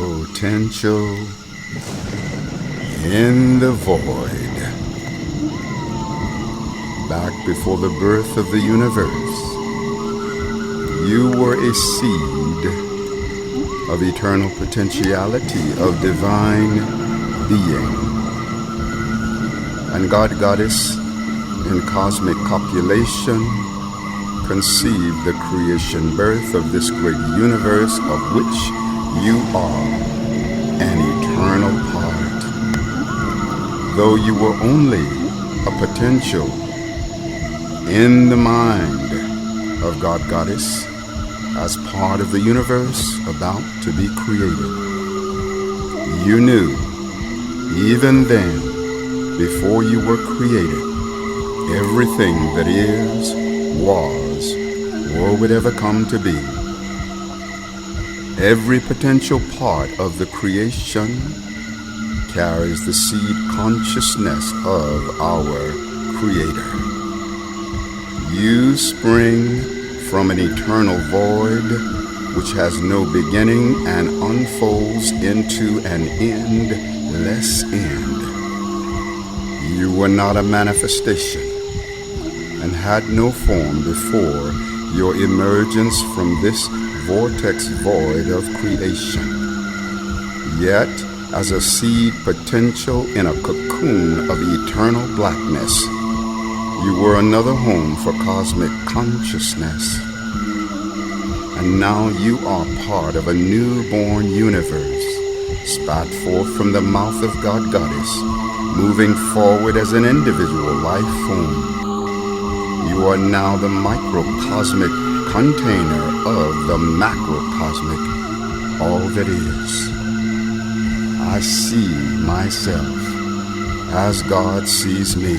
Potential in the void. Back before the birth of the universe, you were a seed of eternal potentiality, of divine being. And God Goddess, in cosmic copulation, conceived the creation birth of this great universe of which you are an eternal part. Though you were only a potential in the mind of God Goddess as part of the universe about to be created, you knew even then, before you were created, everything that is, was, or would ever come to be. Every potential part of the creation carries the seed consciousness of our Creator. You spring from an eternal void which has no beginning and unfolds into an endless end. You were not a manifestation and had no form before your emergence from this vortex void of creation. Yet, as a seed potential in a cocoon of eternal blackness, you were another home for cosmic consciousness. And now you are part of a newborn universe, spat forth from the mouth of God Goddess, moving forward as an individual life form. You are now the microcosmic container of the macrocosmic, all that is. I see myself as God sees me,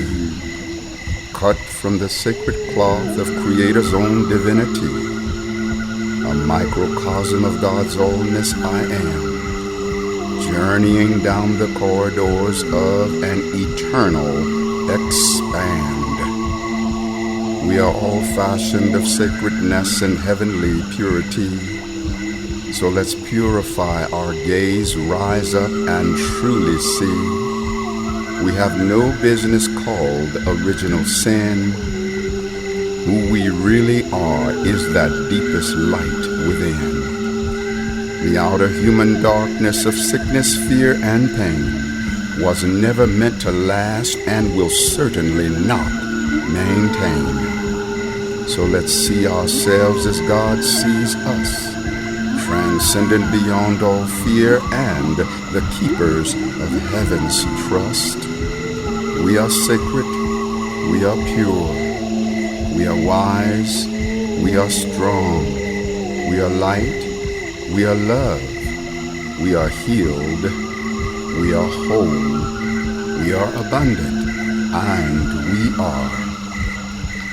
cut from the sacred cloth of Creator's own divinity, a microcosm of God's allness I am, journeying down the corridors of an eternal expand. We are all fashioned of sacredness and heavenly purity. So let's purify our gaze, rise up and truly see. We have no business called original sin. Who we really are is that deepest light within. The outer human darkness of sickness, fear, and pain was never meant to last and will certainly not maintain. So let's see ourselves as God sees us, transcendent beyond all fear and the keepers of heaven's trust. We are sacred, we are pure, we are wise, we are strong, we are light, we are love, we are healed, we are whole, we are abundant, and we are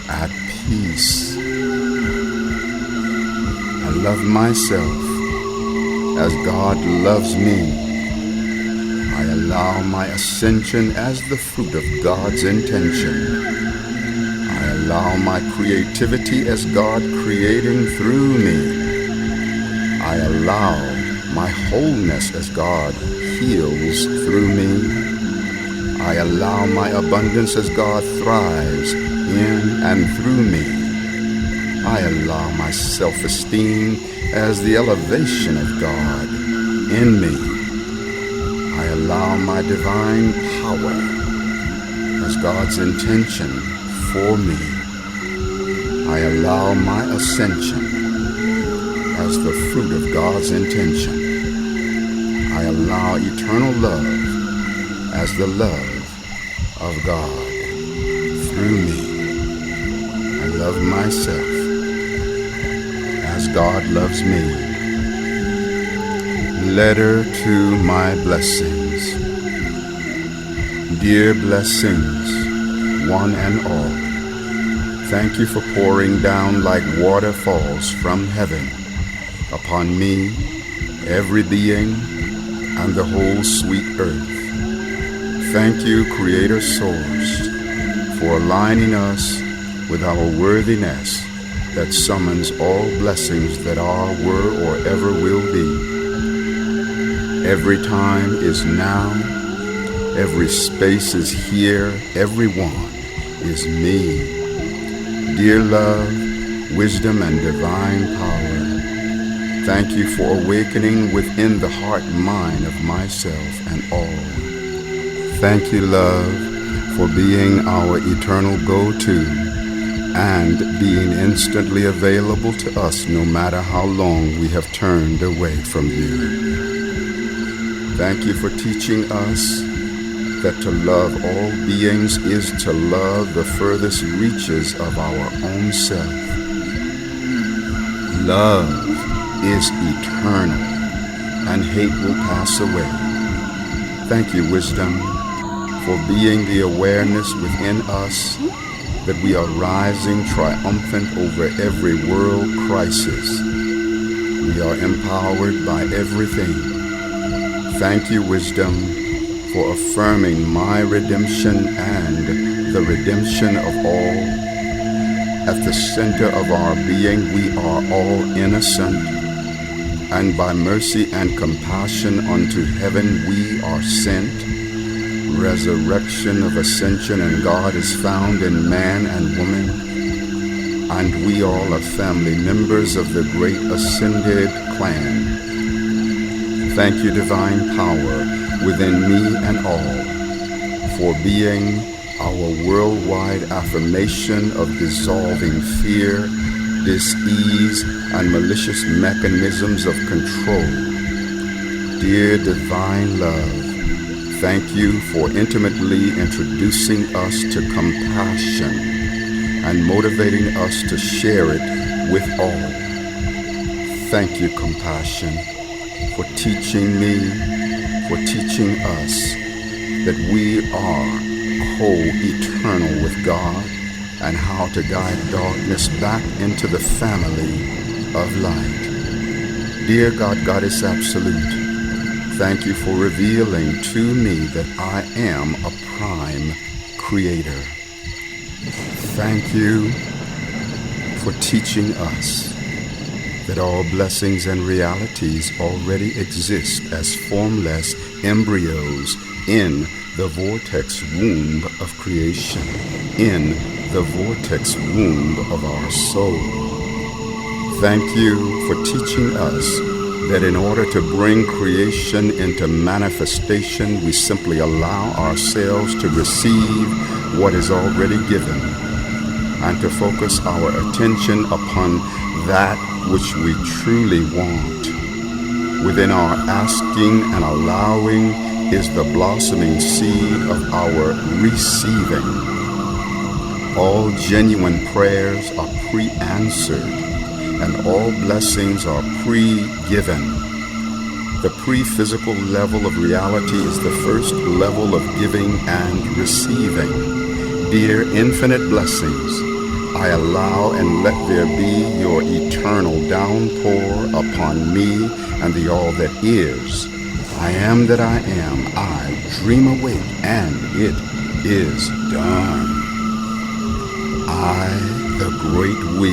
at peace. I love myself as God loves me. I allow my ascension as the fruit of God's intention. I allow my creativity as God creating through me. I allow my wholeness as God heals through me. I allow my abundance as God thrives in and through me. I allow my self-esteem as the elevation of God in me. I allow my divine power as God's intention for me. I allow my ascension as the fruit of God's intention. I allow eternal love as the love of God through me. I love myself as God loves me. Letter to my blessings. Dear blessings, one and all, thank you for pouring down like waterfalls from heaven upon me, every being, and the whole sweet earth. Thank you, Creator Source, for aligning us with our worthiness that summons all blessings that are, were, or ever will be. Every time is now. Every space is here. Everyone is me. Dear love, wisdom, and divine power, thank you for awakening within the heart mind of myself and all. Thank you, love, for being our eternal go-to and being instantly available to us no matter how long we have turned away from you. Thank you for teaching us that to love all beings is to love the furthest reaches of our own self. Love is eternal, and hate will pass away. Thank you, wisdom, for being the awareness within us that we are rising triumphant over every world crisis. We are empowered by everything. Thank you, wisdom, for affirming my redemption and the redemption of all. At the center of our being, we are all innocent, and by mercy and compassion unto heaven we are sent. Resurrection of Ascension and God is found in man and woman, and we all are family members of the great ascended clan. Thank you, divine power within me and all, for being our worldwide affirmation of dissolving fear, dis-ease, and malicious mechanisms of control. Dear divine love, thank you for intimately introducing us to compassion and motivating us to share it with all. Thank you, compassion, for teaching me, for teaching us that we are co-eternal with God and how to guide darkness back into the family of light. Dear God, Goddess Absolute, thank you for revealing to me that I am a prime creator. Thank you for teaching us that all blessings and realities already exist as formless embryos in the vortex womb of creation, in the vortex womb of our soul. Thank you for teaching us that in order to bring creation into manifestation, we simply allow ourselves to receive what is already given and to focus our attention upon that which we truly want. Within our asking and allowing is the blossoming seed of our receiving. All genuine prayers are pre-answered, and all blessings are pre-given. The pre-physical level of reality is the first level of giving and receiving. Dear infinite blessings, I allow and let there be your eternal downpour upon me and the all that is. I am that I am. I dream awake, and it is done. I, the great we,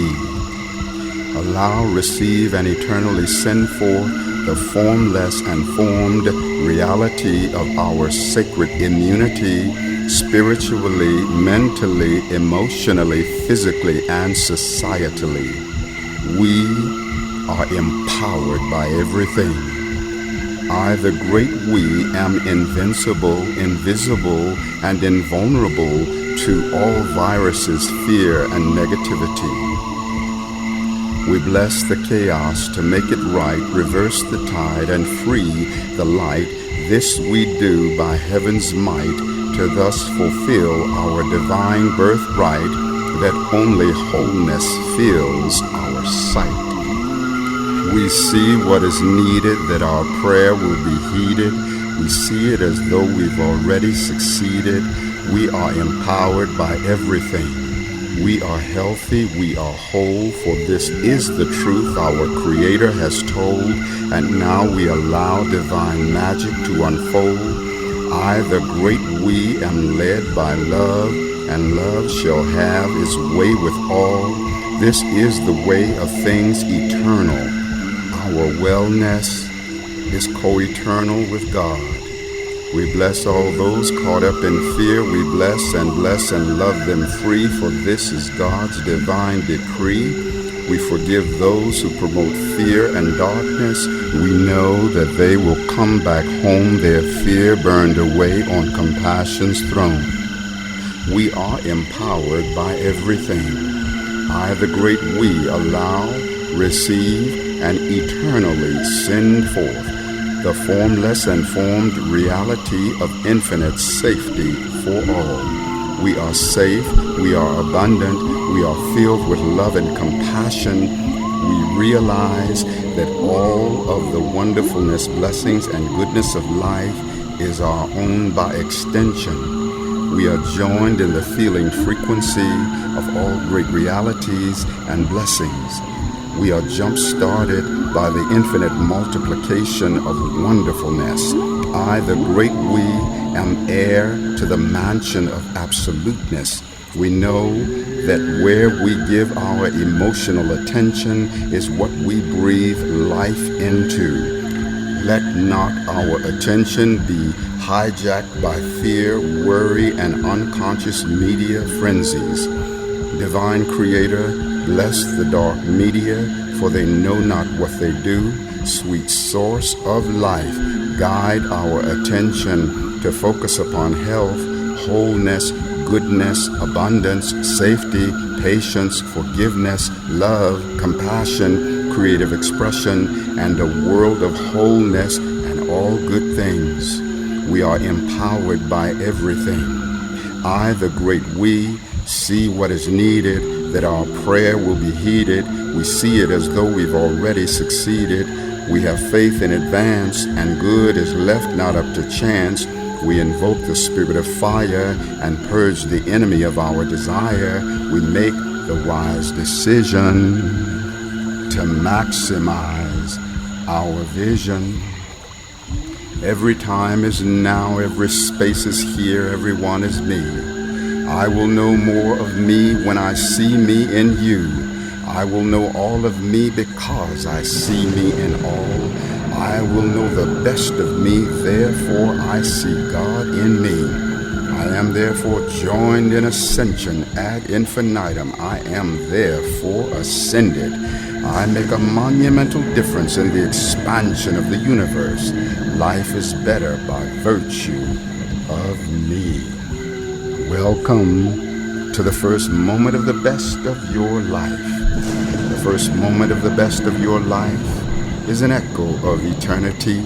allow, receive, and eternally send forth the formless and formed reality of our sacred immunity, spiritually, mentally, emotionally, physically, and societally. We are empowered by everything. I, the great we, am invincible, invisible, and invulnerable to all viruses, fear, and negativity. We bless the chaos to make it right, reverse the tide, and free the light. This we do by heaven's might, to thus fulfill our divine birthright, that only wholeness fills our sight. We see what is needed, that our prayer will be heeded. We see it as though we've already succeeded. We are empowered by everything. We are healthy, we are whole, for this is the truth our Creator has told, and now we allow divine magic to unfold. I, the great we, am led by love, and love shall have its way with all. This is the way of things eternal. Our wellness, is co-eternal with God. We bless all those caught up in fear. We bless and love them free, for this is God's divine decree. We forgive those who promote fear and darkness. We know that they will come back home, their fear burned away on compassion's throne. We are empowered by everything. I, the great we, allow, receive, and eternally send forth the formless and formed reality of infinite safety for all. We are safe, we are abundant, we are filled with love and compassion. We realize that all of the wonderfulness, blessings, and goodness of life is our own by extension. We are joined in the feeling frequency of all great realities and blessings. We are jump-started by the infinite multiplication of wonderfulness. I, the great we, am heir to the mansion of absoluteness. We know that where we give our emotional attention is what we breathe life into. Let not our attention be hijacked by fear, worry, and unconscious media frenzies. Divine Creator, bless the dark media, for they know not what they do. Sweet Source of life, guide our attention to focus upon health, wholeness, goodness, abundance, safety, patience, forgiveness, love, compassion, creative expression, and a world of wholeness and all good things. We are empowered by everything. I, the great we, see what is needed, that our prayer will be heeded. We see it as though we've already succeeded. We have faith in advance, and good is left not up to chance. We invoke the spirit of fire and purge the enemy of our desire. We make the wise decision to maximize our vision. Every time is now, every space is here, everyone is me. I will know more of me when I see me in you. I will know all of me because I see me in all. I will know the best of me, therefore I see God in me. I am therefore joined in ascension ad infinitum. I am therefore ascended. I make a monumental difference in the expansion of the universe. Life is better by virtue of me. Welcome to the first moment of the best of your life. The first moment of the best of your life is an echo of eternity.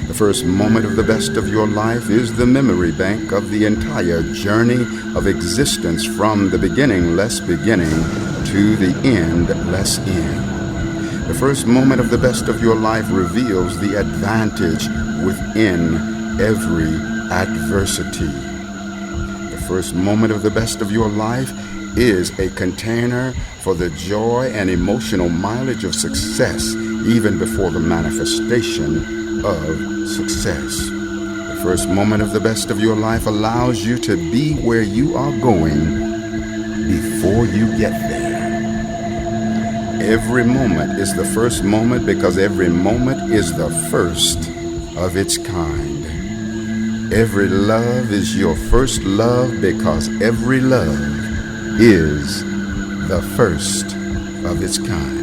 The first moment of the best of your life is the memory bank of the entire journey of existence, from the beginningless beginning to the endless end. The first moment of the best of your life reveals the advantage within every adversity. The first moment of the best of your life is a container for the joy and emotional mileage of success, even before the manifestation of success. The first moment of the best of your life allows you to be where you are going before you get there. Every moment is the first moment because every moment is the first of its kind. Every love is your first love because every love is the first of its kind.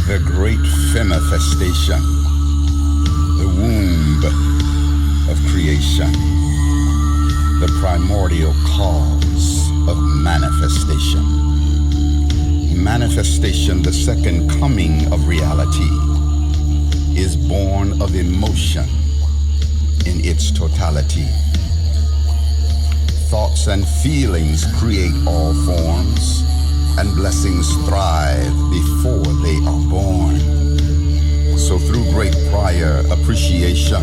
The great femifestation, the womb of creation, the the primordial cause of manifestation. Manifestation, the second coming of reality, is born of emotion in its totality. Thoughts and feelings create all forms, and blessings thrive before they are born. So through great prior appreciation,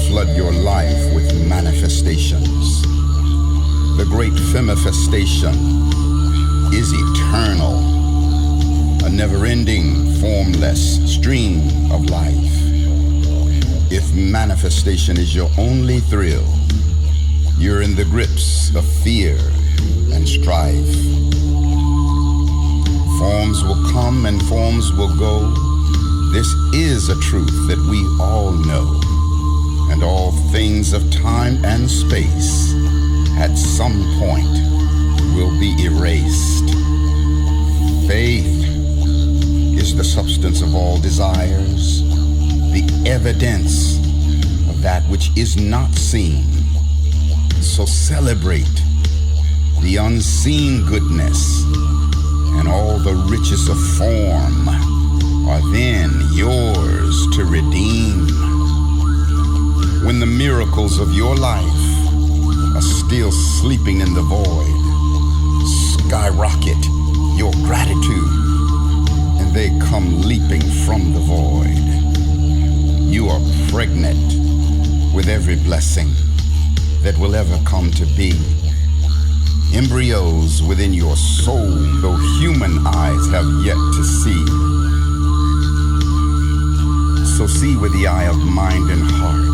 flood your life with manifestations. The great femifestation is eternal, a never-ending, formless stream of life. If manifestation is your only thrill, you're in the grips of fear and strife. Forms will come and forms will go. This is a truth that we all know. And all things of time and space at some point will be erased. Faith is the substance of all desires, the evidence of that which is not seen. So celebrate the unseen goodness, and all the riches of form are then yours to redeem. When the miracles of your life are still sleeping in the void, skyrocket your gratitude, and they come leaping from the void. You are pregnant with every blessing that will ever come to be. Embryos within your soul, though human eyes have yet to see. So see with the eye of mind and heart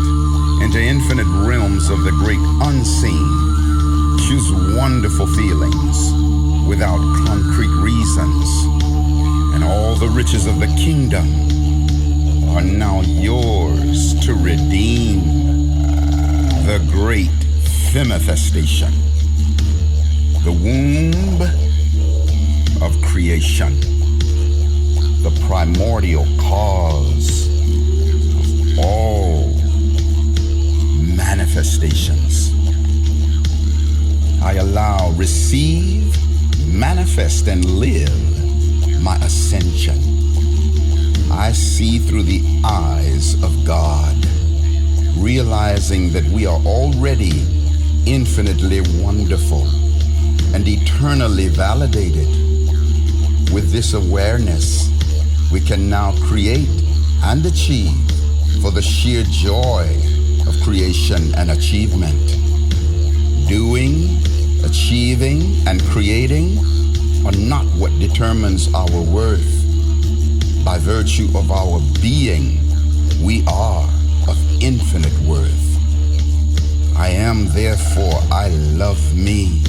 into infinite realms of the great unseen. Choose wonderful feelings without concrete reasons, and all the riches of the kingdom are now yours to redeem. The great femifestation, the womb of creation, the primordial cause of all manifestations. I allow, receive, manifest, and live my ascension. I see through the eyes of God, realizing that we are already infinitely wonderful and eternally validated. With this awareness, we can now create and achieve for the sheer joy of creation and achievement. Doing, achieving, and creating are not what determines our worth. By virtue of our being, we are of infinite worth. I am, therefore I love me.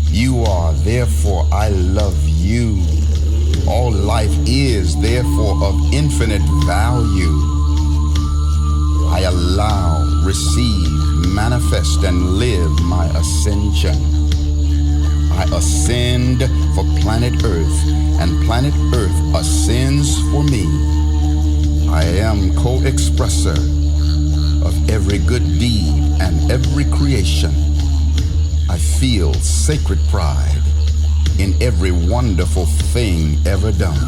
You are, therefore I love you. All life is, therefore, of infinite value. I allow, receive, manifest, and live my ascension. I ascend for planet Earth, and planet Earth ascends for me. I am co-expressor of every good deed and every creation. I feel sacred pride in every wonderful thing ever done.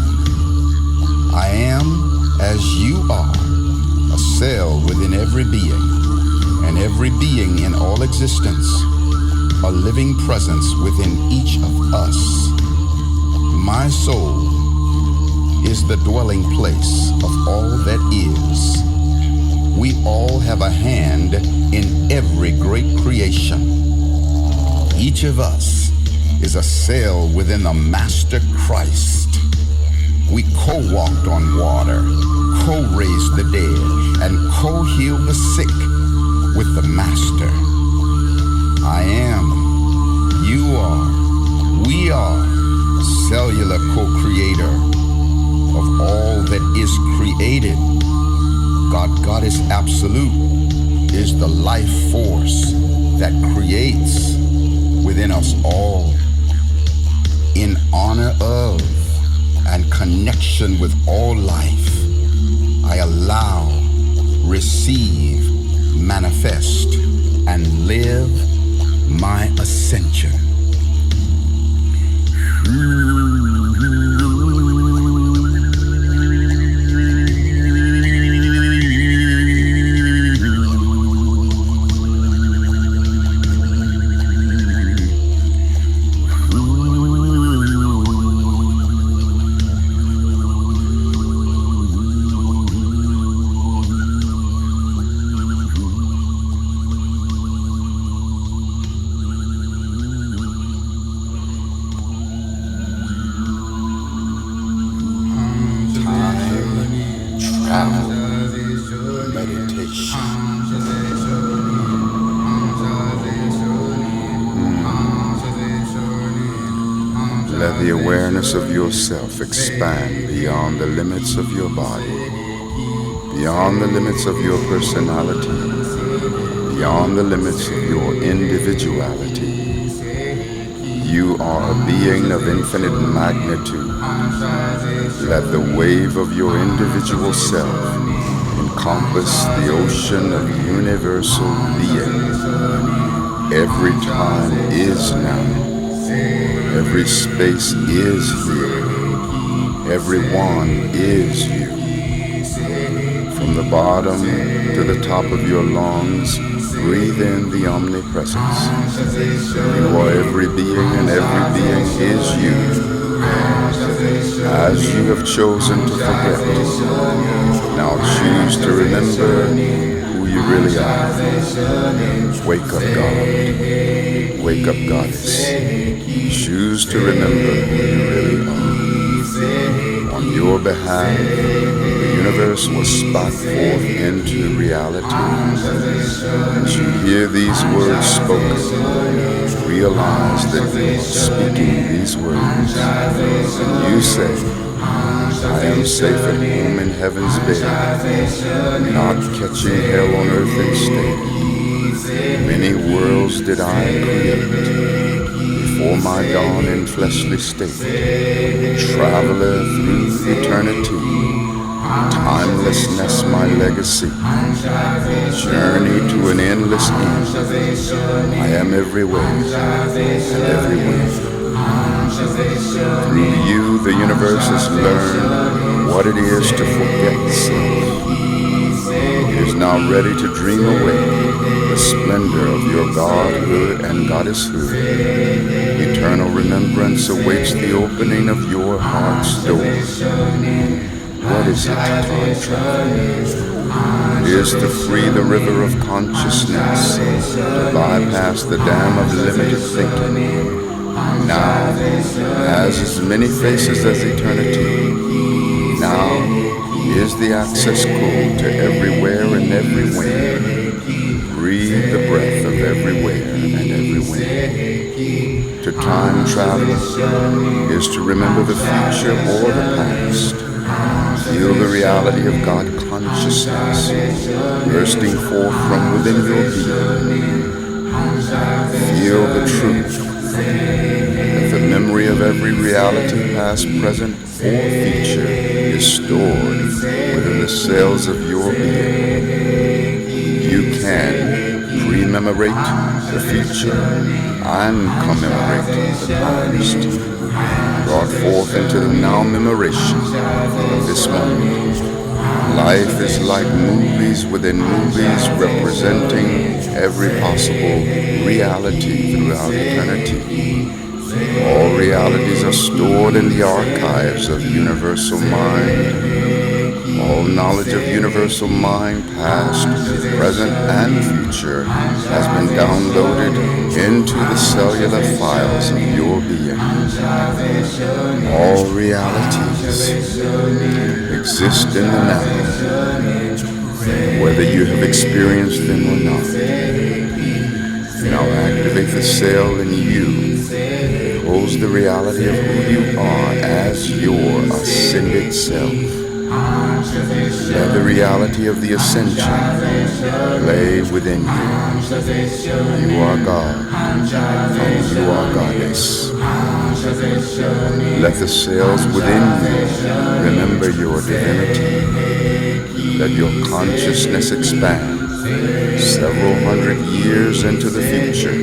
I am, as you are, a cell within every being, and every being in all existence, a living presence within each of us. My soul is the dwelling place of all that is. We all have a hand in every great creation. Each of us is a cell within the Master Christ. We co-walked on water, co-raised the dead, and co-healed the sick with the Master. I am, you are, we are cellular co-creator of all that is created. God, Goddess Absolute, is the life force that creates within us all. In honor of and connection with all life, I allow, receive, manifest, and live my ascension. Let the awareness of yourself expand beyond the limits of your body, beyond the limits of your personality, beyond the limits of your individuality. You are a being of infinite magnitude. Let the wave of your individual self encompass the ocean of universal being. Every time is now. Every space is here. Everyone is you. From the bottom to the top of your lungs, breathe in the omnipresence. You are every being, and every being is you. As you have chosen to forget, now choose to remember who you really are. Wake up, God. Wake up, Goddess. Choose to remember who you really are. On your behalf, the universe will spark forth into reality. As you hear these words spoken, realize that you are speaking these words. And you say, I am safe at home in heaven's bed, not catching hell on earth instead. Many worlds did I create before my dawn in fleshly state. Traveler through eternity, timelessness my legacy. Journey to an endless end. I am everywhere and everywhere. Through you, the universe has learned what it is to forget self. It is now ready to dream away the splendor of your godhood and goddesshood. Eternal remembrance awaits the opening of your heart's door. What is it, time travel? It is to free the river of consciousness, to bypass the dam of limited thinking. Now has as many faces as eternity. Now is the access code to everywhere and everywhere. Breathe the breath of everywhere and everywhere. To time travel is to remember the future or the past. Feel the reality of God consciousness bursting forth from within your being. Feel the truth that the memory of every reality, past, present, or future, is stored within the cells of your being. You can pre-memorate the future and commemorate the past, brought forth into the now memoration of this moment. Life is like movies within movies, representing every possible reality throughout eternity. All realities are stored in the archives of universal mind. All knowledge of universal mind, past, present, and future, has been downloaded into the cellular files of your being. All realities exist in the now, whether you have experienced them or not. Now activate the cell in you that holds the reality of who you are as your ascended self. Let the reality of the Ascension lay within you. You are God, and you are Goddess. Let the cells within you remember your divinity. Let your consciousness expand several hundred years into the future,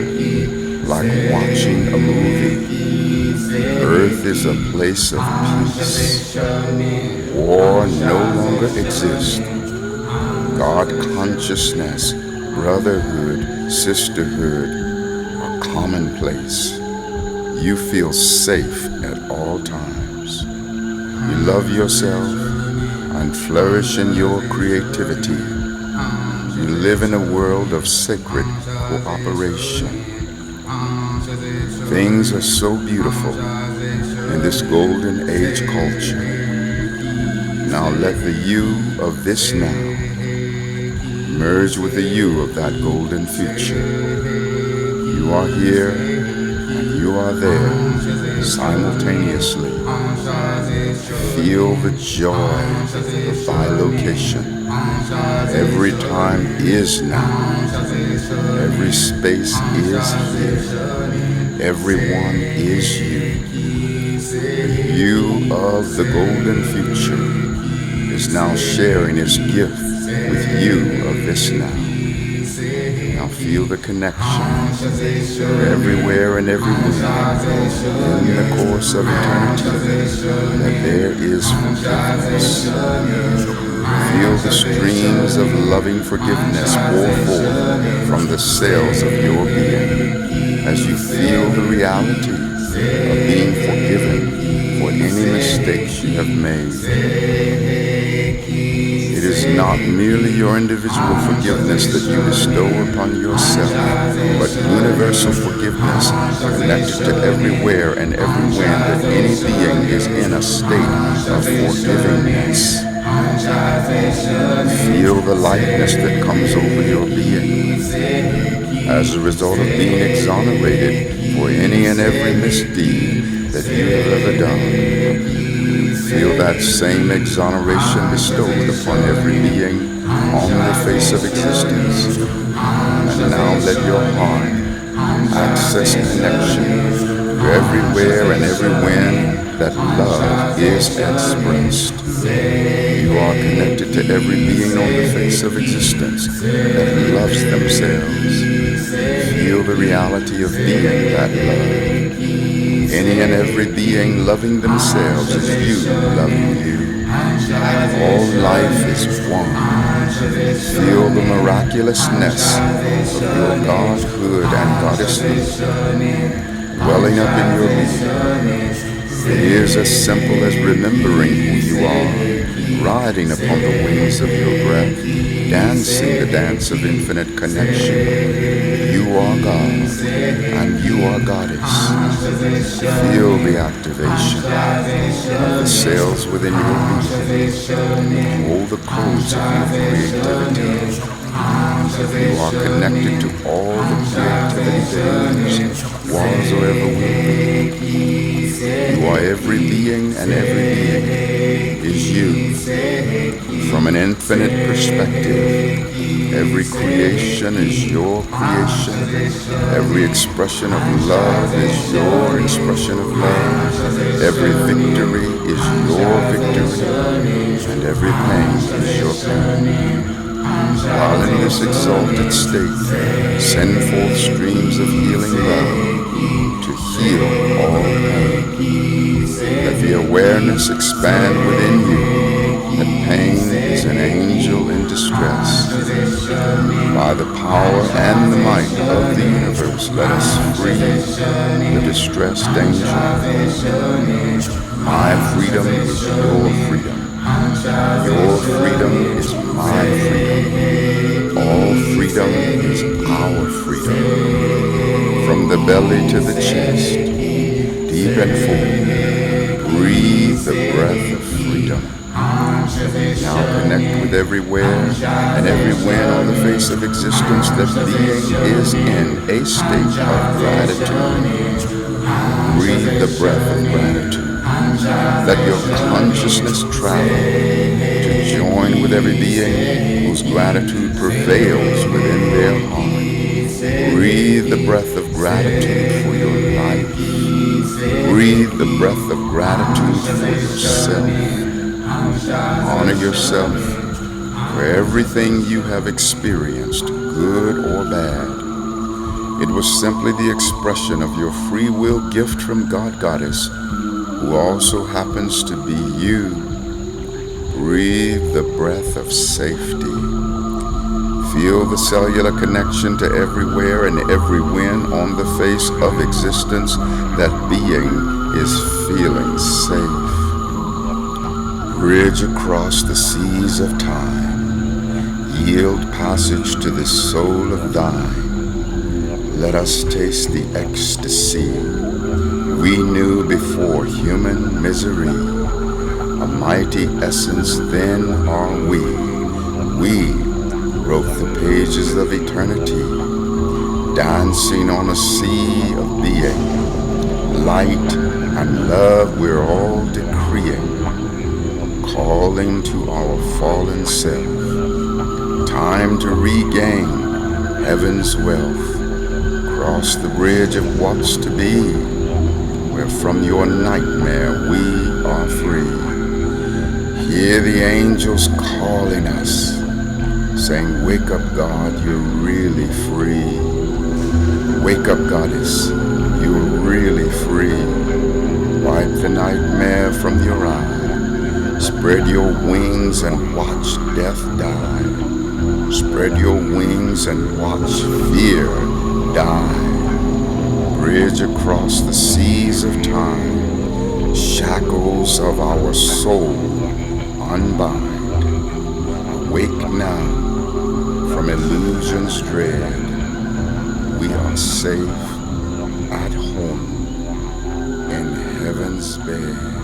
like watching a movie. Earth is a place of peace. War no longer exists. God consciousness, brotherhood, sisterhood are commonplace. You feel safe at all times. You love yourself and flourish in your creativity. You live in a world of sacred cooperation. Things are so beautiful in this golden age culture. Now let the you of this now merge with the you of that golden future. You are here and you are there simultaneously. Feel the joy of bilocation. Every time is now. Every space is here. Everyone is you. The you of the golden future is now sharing its gift with you of this now. Now feel the connection everywhere and everywhere in the course of eternity that there is forgiveness. Feel the streams of loving forgiveness pour forth from the cells of your being as you feel the reality of being forgiven for any mistakes you have made. It is not merely your individual forgiveness that you bestow upon yourself, but universal forgiveness connected to everywhere and everywhere that any being is in a state of forgivingness. Feel the lightness that comes over your being as a result of being exonerated for any and every misdeed that you have ever done. Feel that same exoneration bestowed upon every being on the face of existence. And now let your heart access connection to everywhere and everywhere that love is expressed. You are connected to every being on the face of existence that loves themselves. Feel the reality of being that love. Any and every being loving themselves is you loving you. All life is one. Feel the miraculousness of your godhood and goddesshood welling up in your being. It is as simple as remembering who you are, riding upon the wings of your breath, dancing the dance of infinite connection. You are God, and you are Goddess. Feel the activation of the cells within your being. Hold the codes of your creativity. You are connected to all the creativity that is, was, or ever will be. You are every being, and every being is you. From an infinite perspective, every creation is your creation. Every expression of love is your expression of love. Every victory is your victory. And every pain is your pain. While in this exalted state, send forth streams of healing love to heal all pain. Let the awareness expand within you that pain is an angel in distress. By the power and the might of the universe, let us free the distressed angel. My freedom is your freedom. Your freedom is my freedom. All freedom is our freedom. From the belly to the chest, deep and full, breathe the breath of freedom. Now connect with everywhere and everywhere on the face of existence that being is in a state of gratitude. Breathe the breath of gratitude. Let your consciousness travel to join with every being whose gratitude prevails within their heart. Breathe the breath of gratitude for your life. Breathe the breath of gratitude for yourself. Honor yourself. For everything you have experienced, good or bad, it was simply the expression of your free will gift from God Goddess, who also happens to be you. Breathe the breath of safety. Feel the cellular connection to everywhere and every when on the face of existence that being is feeling safe. Bridge across the seas of time. Yield passage to this soul of thine. Let us taste the ecstasy we knew before human misery. A mighty essence then are we. We wrote the pages of eternity, dancing on a sea of being. Light and love we're all decreeing, calling to our fallen self. Time to regain heaven's wealth. Cross the bridge of what's to be, where from your nightmare we are free. Hear the angels calling us, saying, wake up, God, you're really free. Wake up, Goddess, you're really free. Wipe the nightmare from your eye. Spread your wings and watch death die. Spread your wings and watch fear die. Bridge across the seas of time. Shackles of our soul unbind. Awake now from illusion's dread. We are safe at home in heaven's bed.